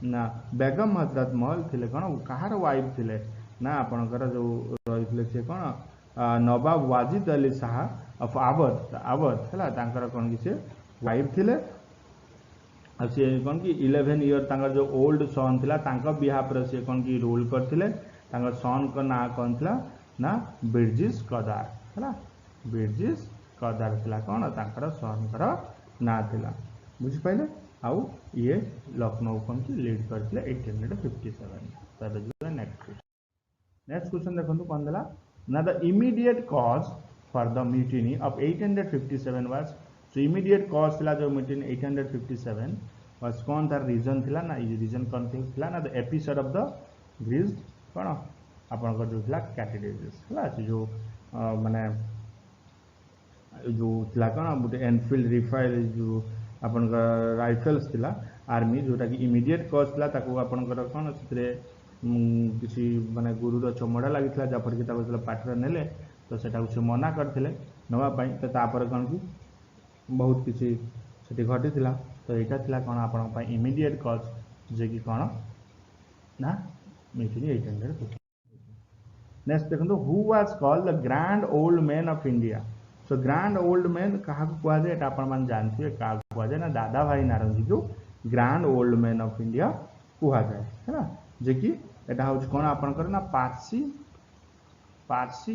ना बेगम हजरत महल थिले कौन कहार वाइफ थिले ना आपनकर जो रहिथिले से कौन नवाब वाजिद अली शाह ऑफ आवध हैला तांकर कौन कि से वाइफ थिले आ से कौन कि 11 ईयर तांकर जो ओल्ड सन थिला तांका बिहाफ रे से कौन कि रूल करथिले तांकर सन को ना कौन थिला ना बिरजिस कदार हैला बिरजिस कदार थिला कौन तांकर सन कर ना थिला बुझ पाइले आउ ये लखनऊ कौन की लीड करथिले 1857 तबे नेक्स्ट क्वेश्चन देखंतु कोन देला ना the immediate cause for the mutiny of 857 was so immediate cause थिला जो म्यूटिनी 857 वाज कौन था रीजन थिला ना ये रीजन कौन थिला ना the episode of the grease कोन आपन को जो थिला कैटेगरीज हला जो माने जो थिला कोन एनफील्ड रिफाइल जो अपन राइफल्स थिला आर्मी जोटा कि इमीडिएट कॉज थिला ताको अपन कौन से किसी माने गुरुर चमड़ा लगी जहाँपर कि पाठर नेले तो सेटा से मना करते नापी तो तापर कौन कि बहुत किसी से घटी तो यहाँ कौन आप इमिडिएट कज जे कि कौन ना मीटिंग 800। नेक्स्ट देखो who was called the grand old man of India. So grand old man क्या कहुए आप जानते क्या कहुए ना दादा भाई नारंगी को grand old man of India कहुए है जे कि यहाँ हूँ कौन आपंकर ना पारसी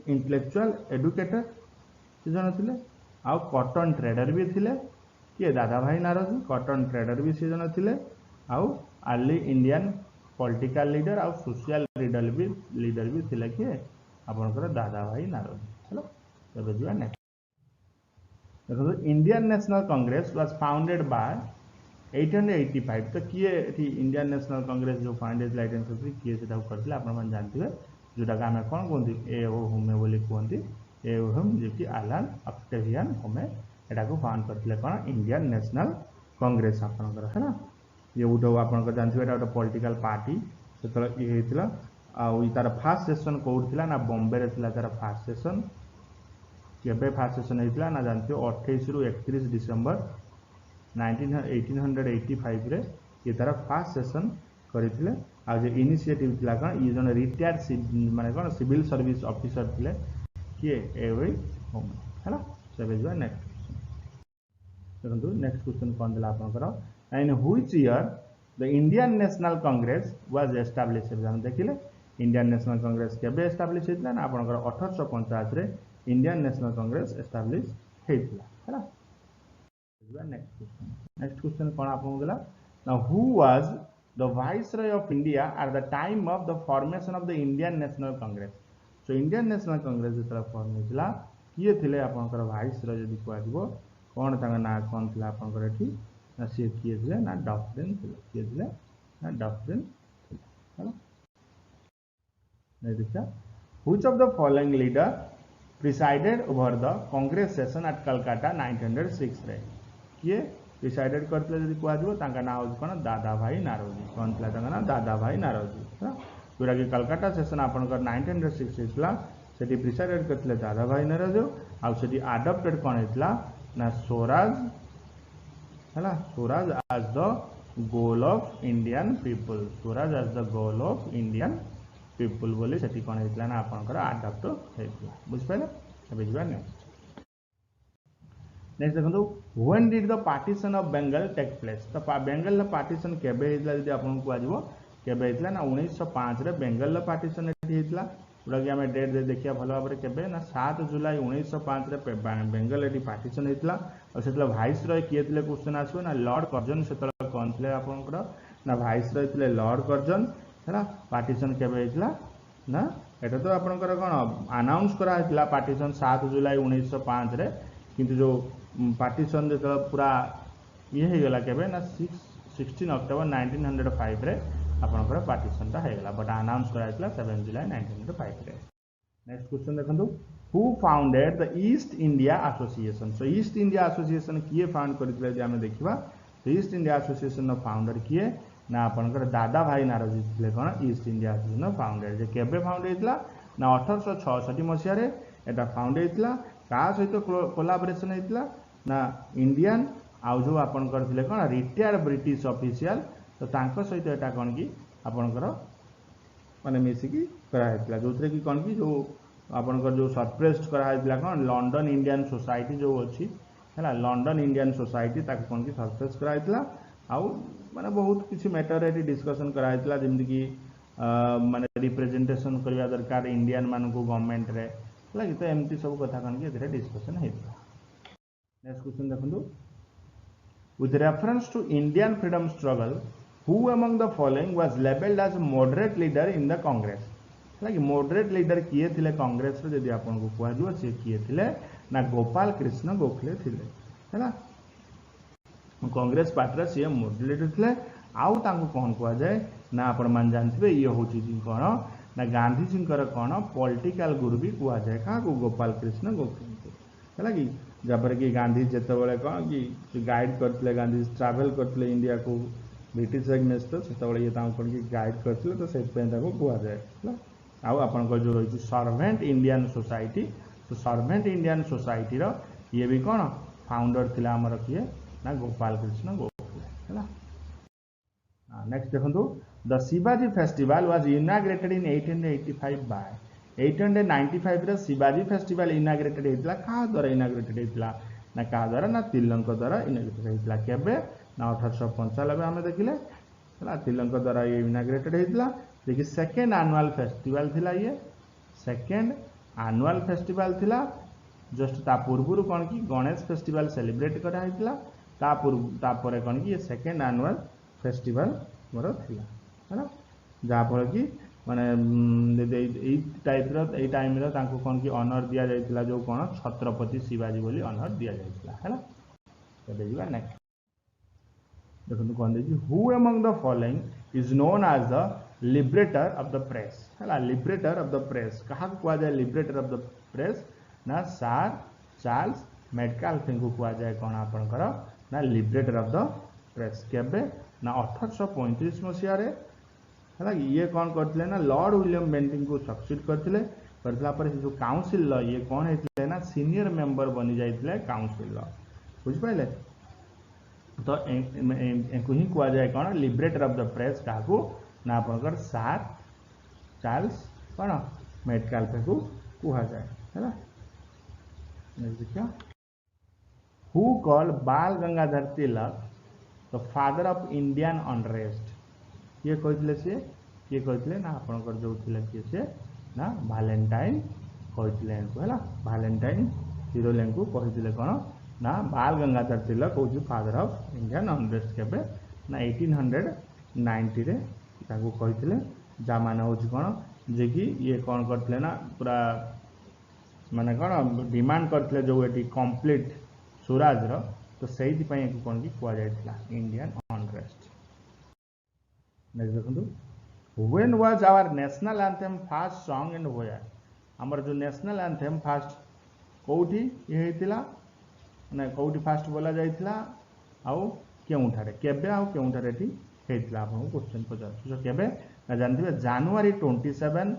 इंटेलेक्चुअल एडुकेटर से जन थे आउ कॉटन ट्रेडर भी थे किए दादा भाई नारजी कॉटन ट्रेडर भी सी जन थे आउ अर्ली इंडियन पॉलिटिकल लीडर आउ सोशल लीडर भी थिले किए आपनकर दादा भाई नारजी हेलो तबे जुआ नेक्स्ट देखो Indian national Congress was founded by 885 तो किए एठी इंडियन नेशनल कांग्रेस जो फाउंडेड 885 किए सेटा करथिले आपण मन जानथिबे जोटा का हमें कोन कोंती ए ओ होमे बोली कोंती ए ओ हम जे कि आलन ऑक्टेवियन होमे एटा को फाउंड करथिले कोन इंडियन नेशनल कांग्रेस आपनकर है ना ये उठो आपनकर जानथिबे एटा उठो पॉलिटिकल पार्टी सेतला ये हेतिला आ तार फास्ट सेशन कोड थिला ना बॉम्बे रे थिला तार फास्ट सेशन केबे फास्ट सेशन हेतिला ना जानथियो 28 रु 31 डिसेंबर 1885 रे ये तार फास्ट सेशन करथिले आ जे इनिशिएटिव थिला कन ये जन रिटायर्ड माने कन सिविल सर्विस ऑफिसर थिले किए ए वे होम हैला सेबे जो नेक्स्ट देखो नेक्स्ट क्वेश्चन कोन दिला आपनकर इन which year the Indian national Congress was established हम देखिले इंडियन नेशनल कांग्रेस केबे एस्टैब्लिश हेतिला ना आपनकर 1850 रे इंडियन नेशनल कांग्रेस एस्टैब्लिश हेतिला हैला नेक्स्ट क्वेश्चन कौन आपको दिला ना who was the viceroy of India at the time of the formation of the Indian national Congress. So Indian national Congress जो फॉर्म होता किए थे आपंकर वाइसरॉय जब कहब कौन तक ना कौन थी आपंकर एठी ना सी किए थे ना डफरिन किए थे ना डफरिन है देखा which of the following leader presided over the Congress session at Calcutta 1906 रे किए प्रिसाइडेड करते जब कहना ना हूँ कौन दादा भाई नारोजी कौन था ना दादा भाई नारोजी है जोटा कि कलकत्ता सेशन आपंकर 1906 होता से प्रिसाइडेड करते दादा भाई नारोजी आउट आडप्टेड कौन होता ना स्वराज है swaraj as the goal of Indian people swaraj as the goal of Indian people बोली से कौन होता ना आपंकर आडप्ट होता बुझिपारे बुझा नेक्स्ट नेक्स्ट देखो when did the partition of Bengal take place तो बेंगल पार्टीशन केबे हेतला जदी आपन को आजबो केबे हेतला ना 1905 रे बेंगल पार्टीशन एठी हेतला जोटा कि हमें डेट दे देखिया भलो भाबरे केबे ना 7 जुलाई 1905 रे बेंगल एठी पार्टीशन हेतला और सेतला वाइस रॉय किए थिले क्वेश्चन आसबो ना लॉर्ड कर्जन सेतला कोन थिले आपन को ना वाइस रॉय थिले लॉर्ड कर्जन हैला पार्टीशन केबे हेतला ना एटा तो आपन को कोन अनाउंस करा हेतला पार्टीशन 7 जुलाई 1905 रे किंतु जो पार्टीशन जो पूरा ये हो गला केबे ना 16 अक्टोबर 1905 रे आपनकर पार्टीशन ता हेगला बट अनाउंस कराइतला 7 जुलाई 1905 रे नेक्स्ट क्वेश्चन देखंतु who founded the East India Association. So East India Association किए फाउंड करथिले जे हमें देखिबा तो ईस्ट इंडिया एसोसिएशन नो फाउंडर किए ना आपनकर दादा भाई नारोजी थिले कोन ईस्ट इंडिया एसोसिएशन फाउंडेड जे केबे फाउंड हेतला ना 1866 मसिया रे एटा फाउंड हेतला का सहित कोलाबोरेशन हेतला ना इंडियन आउ जो आपन करथिले कोन रिटायर्ड ब्रिटिश ऑफिशियल तो तांको सहित एटा कोन कि आपनकर माने मिसिकी करा हेतला जोथरे कि कोन कि जो आपनकर जो सरप्रेस्ड करा हेतला कोन लंडन इंडियन सोसाइटी जो अछि हैला लंडन इंडियन सोसाइटी ताको कोन कि सरप्रेस्ड करा हेतला आउ माने बहुत किछि मैटर एटी डिस्कशन करा हेतला जेमि कि माने रिप्रेजेंटेशन करबा दरकार इंडियन मान को गवर्नमेंट रे लगी तो एमती सब कथा कन के डिस्कशन हेतला नेक्स्ट क्वेश्चन देखो with reference to Indian freedom struggle who among the following was labeled as moderate leader in the Congress like moderate leader किए थिले कांग्रेस रे जदी आपन को कहजो से किए थिले ना गोपाल कृष्ण गोखले थिले हैला कांग्रेस पार्टी से मॉडरेट थिले आउ तांको कोन कहआ जाय ना आपन मान जानथिबे ये होची कोन ना गांधी जी कौन पॉलिटिकल गुरु भी कह जाए क्या गोपाल कृष्ण गोखले है कि जबर कि गांधी जिते बड़े कौन कि गाइड करते गांधी ट्रैवल करते इंडिया को ब्रिटिश एगनेस्ट से ये कौन कि गाइड करते तो से कहुए है आप जो रही सर्वेंट इंडियन सोसाइटी तो सर्वेंट इंडियन सोसाइटी ये भी कौन फाउंडर थिला आमर किए ना गोपाल कृष्ण गोखले है। नेक्स्ट देखो the Shivaji festival was inaugurated in 1885 by 895 रे शिवाजी फेस्टिवल इनाग्रेटेड होता क्या द्वारा इनाग्रेटेड होता ना क्या द्वारा ना तिलक द्वारा इनाग्रेटेड होता केबे ना 1895 आम देखिले है तिलक द्वारा ये इनाग्रेटेड होता देखिए सेकेंड एनुअल फेस्टिवल थिला ये सेकेंड एनुअल फेस्टिवल थिला जस्ट ता पूर्व कौन कि गणेश फेस्टिवल सेलिब्रेट कराइला तापर कौन कि ये सेकेंड एनुअल फेस्टिवल मोर थिला है ना जहाँफल कि माने टाइप टाइम कौन कि ऑनर दिया जाइतिला जो कौन छत्रपति शिवाजी बोली ऑनर दिया जाइतिला है ना। तो देखिबा नेक्स्ट देखो कौन देखिए who among the following is known as the liberator of the press है लिबरेटर ऑफ द प्रेस क्या कह जाए लिबरेटर ऑफ द प्रेस ना सर चार्ल्स मेडकाल्फे को कह जाए कौन आपनकर ना लिबरेटर ऑफ द प्रेस केबे ना 1835 मसीह है ये कौन करते ना लॉर्ड विलियम बेंटिंग को सक्सीड करते जो काउंसिल ये कौन होते ना सीनियर मेंबर बनी जाते काउंसिल बुझिपारे तो इनको ही कह जाए कौन लिबरेटर ऑफ द प्रेस क्या ना आपनकर सर चार्ल्स कौन मेडकाल्फे को कह जाए है ना। देखिए who called Bal Gangadhar Tilak the father of Indian unrest ये कहते सी ये कहते ना आपनकर जो थिले किए से ना वैलेंटाइन कहते है वैलेंटाइन हिरोलेन को कहते कौन ना बाल गंगाधर तिलक हूँ फादर ऑफ इंडियन अनरेस्ट केबे ना 1890 रे ताको कहते जहाँ मान हूँ कौन जे कि ये कौन करते ना पूरा माने कौन डिमांड करते जो ये कंप्लीट स्वराज तो से कौन कि कह जाता इंडियन अनरेस्ट। नेक्स्ट देखो when was our national anthem fast song and where आमर जो नेशनल एंथम फास्ट कौटी ये होता ना कौटी फास्ट बोला जाइथिला आउ केउठारे केबे आउ केउठारे एठी हेतला आपन क्वेश्चन पचार केबे ना जानथिबे जनवरी 27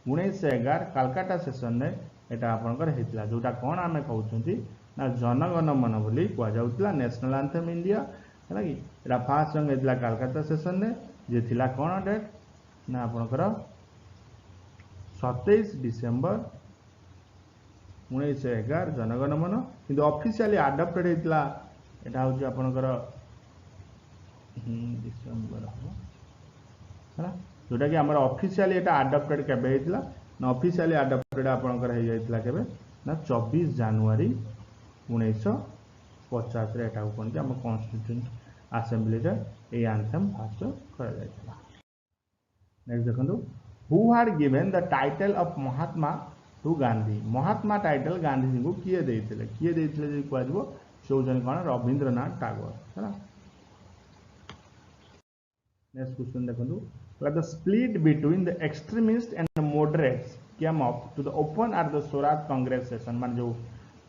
1911 कलकत्ता सेशन में एटा आपनकर हेतला जोटा कोन आमे कहउछंती ना जनगण मन बोली कह जाउतला नेशनल एंथम इंडिया है कि एटा फास्ट सॉन्ग हेतला कलकत्ता सेशन में जे थिला कोन डेट ना आपनकर 27 डिसेंबर 1911 जनगण मन किंतु ऑफिशियली अडॉप्टेड हेतला एटा होची आपनकर डिसेंबर है जोटा कि आमर ऑफिशियली एटा अडॉप्टेड केबे हेतला ना ऑफिशियली अडॉप्टेड आपनकर हे जाइतला केबे ना 24 जनवरी 1950 रे एटा कोन कि हम कॉन्स्टिट्यूशन असेंबली रे ए एंथम फास्ट करा जाइतला। नेक्स्ट देखंतु who had given the title of Mahatma to Gandhi Mahatma title Gandhi ji को किए देइतले जे कहबो सोजन कोन रविंद्रनाथ टैगोर है। नेक्स्ट क्वेश्चन देखंतु the split between the extremist and moderates came up to the open at the Swaraj Congress session मान जो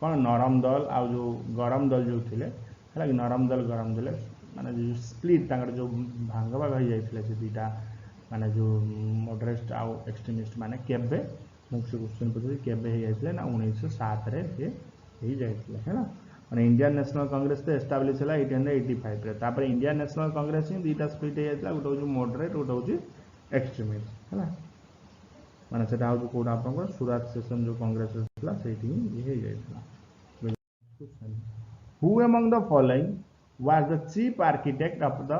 कौन नरम दल आ जो गरम दल जो थिले है कि नरम दल गरम दल माने जो स्प्लिट तांकर जो भांग भाग हो जाइथिले से दीटा माने जो मॉडरेट आ एक्सट्रीमिस्ट माने केबे मुख्य क्वेश्चन पछे केबे हो जाइथिले ना 1907 रे से ही जाइथिले है ना माने इंडियन नेशनल कांग्रेस तो एस्टाब्लिश है 1885 रे तापर इंडियन नेशनल कांग्रेस ही दीटा स्प्लिट हो जाइथिला गोटे हो मॉडरेट गोटे हो एक्सट्रीमिस्ट है ना माने सेटा हो कोड आपन सूरत सेशन जो कांग्रेस थला सेठी ये हो जाइथिला। Who among the following was the chief architect of the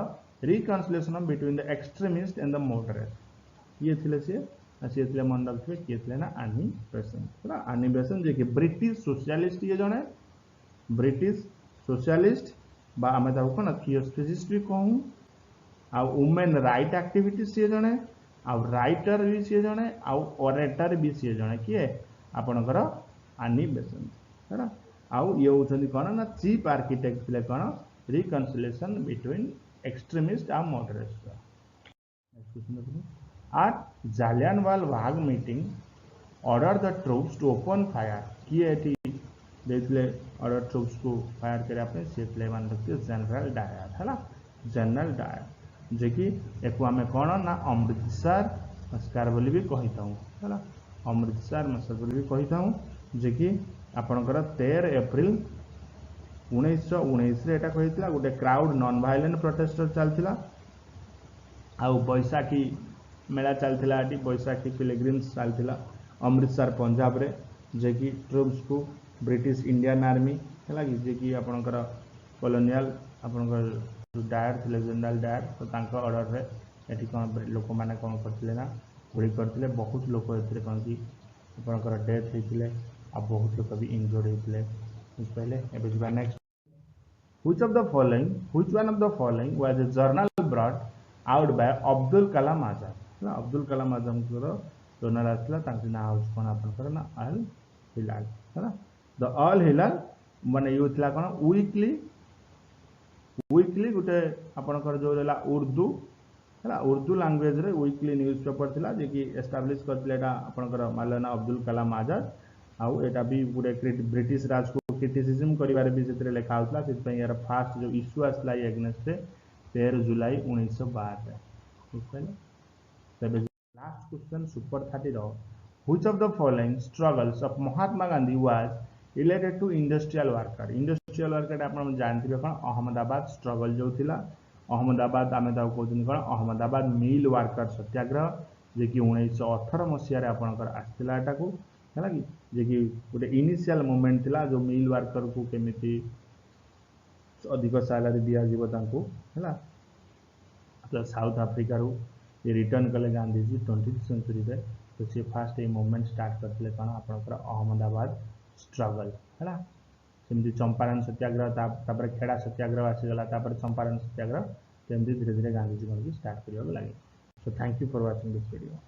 reconciliation between the extremist and the moderate ये थिले से थिले मन रखिबे के थिले ना आनी बेसेंट है आनी बेसेंट जे कि ब्रिटिश सोशलिस्ट ये जने ब्रिटिश सोशलिस्ट बा आमे ताको कोन थियोसॉफिस्ट भी कहूं आ वुमेन राइट एक्टिविटीज ये जने आ राइटर भी सी जने आ ऑरेटर भी सी जने किए आपनकर आनी बेसेंट है आउ ये होछन कोन ना चीफ आर्किटेक्ट थिले कोन रिकंसिलिएशन बिटवीन एक्सट्रीमिस्ट आ moderate. At Jallianwala Bagh meeting order the troops to open fire किए एठी देथिले ऑर्डर ट्रूप्स को फायर करे आपने से थिले मान रखते जनरल डायर है जनरल डायर जे कि एक आम कौन ना अमृतसर मस्कार बोली भी कही था है अमृतसर मस्कार बोली भी कही था जे कि आपणकर 13 एप्रिल 1919 एटा कही गोटे क्राउड नॉन वायलेंट प्रोटेस्टर चलता आउ बैसाखी मेला चलता बैसाखी पिलग्रिम्स चलता अमृतसर पंजाब रे जे कि ट्रूप्स को ब्रिटिश इंडियन आर्मी है कि जे कि आपणकर कॉलोनियल आपणकर डायर थे जनरल डायर तो तांको ऑर्डर रे एठी कौन लोक मैंने कौन करते ना गुड़ी करते बहुत लोक ए कौन कि आपणकर डेथ होते आ बहुत लोग भी इंजर्ड होते बुझिपारे एबे जिबा next which one of the following was a journal brought out by Abdul Kalam Azad Abdul Kalam Azad journal आसला ना कौन आपंकर ना अल हिलाल है द अल हिलाल माने ये थी कौन वीकली गोटे आपंकर जो रहा उर्दू है उर्दू लैंग्वेज रे वीकली न्यूज पेपर थिला जे कि एस्टाब्लिश करथिले एटा आपनकर मौलाना अब्दुल कलाम आजाद आउ एटा भी गोटे ब्रिटिश राज को क्रिटिसिज्म करिवार भी से लिखा होता से यार फास्ट जो इश्यू आसला एगेन्स्ट 13 जुलाई 1912 बुझिपारे तबे लास्ट क्वेश्चन सुपर 30 रो which of the following struggles of Mahatma Gandhi was related to industrial worker आप जानते कौन अहमदाबाद स्ट्रगल जो थिला अहमदाबाद आम कहते कौन अहमदाबाद मिल वर्कर सत्याग्रह जे कि 1918 मसीह आपंकर आसला एटा को है कि जे कि गोटे इनिशियल मूवमेंट थिला जो मिल वर्कर को केमिति अधिक सैलरी दिज्व है तो साउथ आफ्रिका रू ये रिटर्न कले गांधीजी 20th सेंचुरी रे तो सी फास्ट ये मूवमेंट स्टार्ट करते कौन आपंकर अहमदाबाद स्ट्रगल है सेमती चंपारण सत्याग्रह खेड़ा सत्याग्रह आसीगला चंपारण सत्याग्रह धीरे धीरे गांधीजी कौन स्टार्ट करने लगे सो thank you for watching this video.